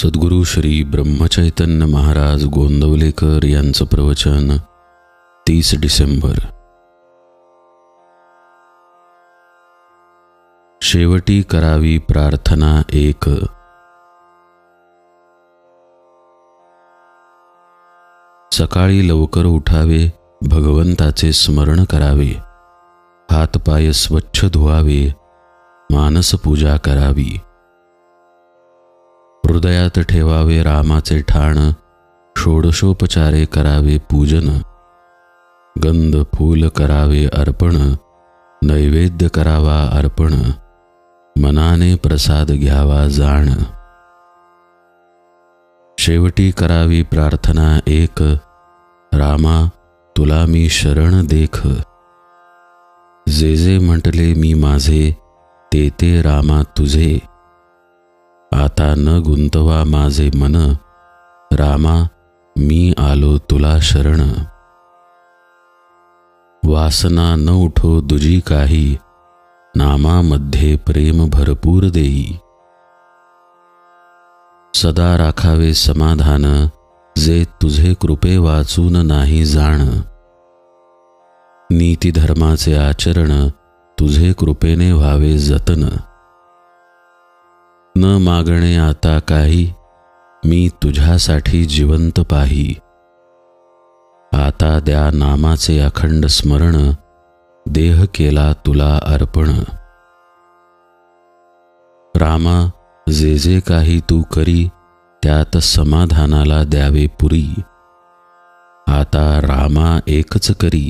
सद्गुरु श्री ब्रह्मचैतन्य महाराज गोंदवलेकर यांचं प्रवचन 30 डिसेंबर। शेवटी करावी प्रार्थना एक। सकाळी लवकर उठावे, भगवंताचे स्मरण करावे, हातपाय स्वच्छ धुवावे, मानस पूजा करावी, हृदयात ठेवावे रामाचे ठाण, षोडशोपचारे करावे पूजन, गंध फूल करावे अर्पण, नैवेद्य करावा अर्पण, मनाने प्रसाद घ्यावा जाण। शेवटी करावी प्रार्थना एक। रामा तुला मी शरण देख, जे जे म्हटले मी माझे, ते ते रामा तुझे, आता न गुंतवा माझे मन, रामा मी आलो तुला शरण। वासना न उठो दुजी काही, नामामध्ये प्रेम भरपूर देई, सदा राखावे समाधान, जे तुझे कृपे वाचून नाही जाण। नीती धर्माचे आचरण, तुझे कृपेने व्हावे जतन, न मागणे आता काही, मी तुझ्यासाठी जिवंत पाही, आता द्या नामाचे अखंड स्मरण, देह केला तुला अर्पण। रामा जे जे काही तू करी, त्यात समाधानाला द्यावे पुरी, आता रामा एकच करी,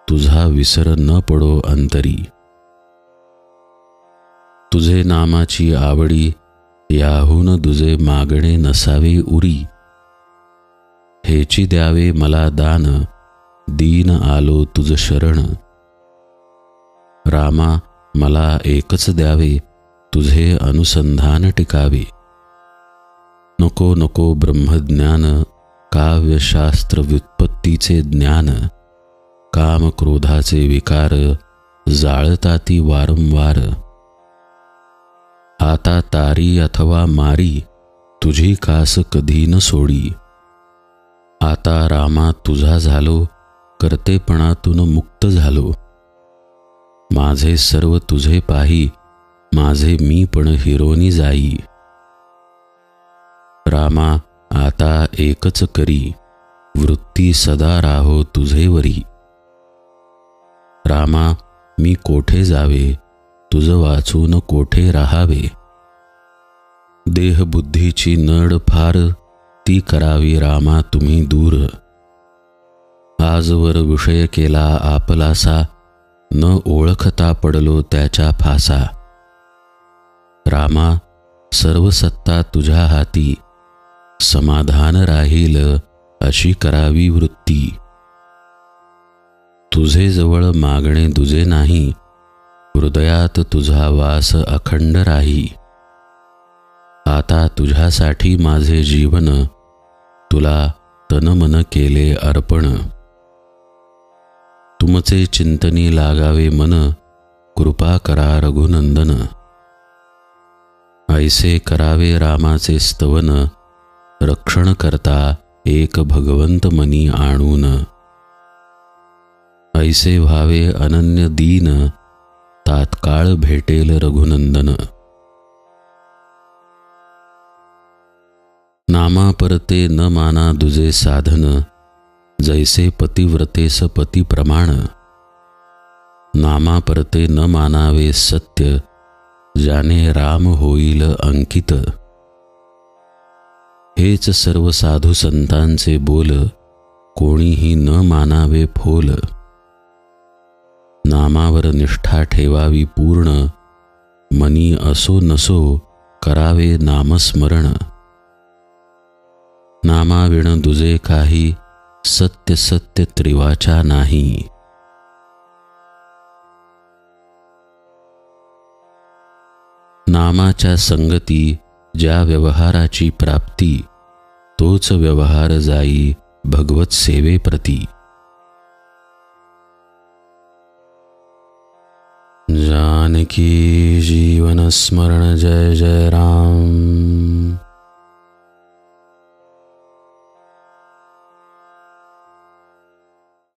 तुझा विसर न पडो अंतरी। तुझे नामाची आवडी, याहून दुजे मागणे नसावे उरी, हेची द्यावे मला दान, दीन आलो तुझ शरण। रामा मला एकच द्यावे, तुझे अनुसंधान टिकावे, नको नको ब्रह्मज्ञान, काव्यशास्त्र व्युत्पत्तीचे ज्ञान, काम क्रोधाचे विकार, जाळताती वारंवार, आता तारी अथवा मारी, तुझी कास कधी न सोडी, आता रामा तुझा झालो, कर्तेपणातून मुक्त झालो, माझे सर्व तुझे पाही, माझे मी पण हिरोनी जाई। रामा आता एकच करी, वृत्ती सदा राहो तुझेवरी, रामा मी कोठे जावे, तुझ वाचून कोठे राहावे, देह बुद्धीची नड फार, ती करावी रामा तुम्ही दूर, आजवर विषय केला आपलासा, न ओळखता पडलो त्याच्या फासा, रामा सर्व सत्ता तुझ्या हाती, समाधान राहील अशी करावी वृत्ती, तुझे जवळ मागणे दुजे नाही, हृदयात तुझा वास अखंड राही, आता तुझ्यासाठी माझे जीवन, तुला तनमन केले अर्पण। तुमचे चिंतनी लागावे मन, कृपा करा रघुनंदन, ऐसे करावे रामाचे स्तवन, रक्षण करता एक भगवंत मनी आणून, ऐसे व्हावे अनन्य दीन, तात्काळ भेटेल रघुनंदन। नामा परते न माना दुजे साधन, जैसे पतिव्रतेस पती प्रमाण, नामा परते न मानावे सत्य, ज्याने राम होईल अंकित, हेच सर्व साधू संतांचे बोल, कोणीही न मानावे फोल, नामावर निष्ठा ठेवावी पूर्ण, मनी असो नसो करावे नामस्मरण, नामाविण दुजे काही, सत्य सत्य त्रिवाचा नाही। नामाच्या संगती, ज्या व्यवहाराची प्राप्ती, तोच व्यवहार जाई भगवत सेवेप्रती। जानकी जीवन स्मरण जय जय राम।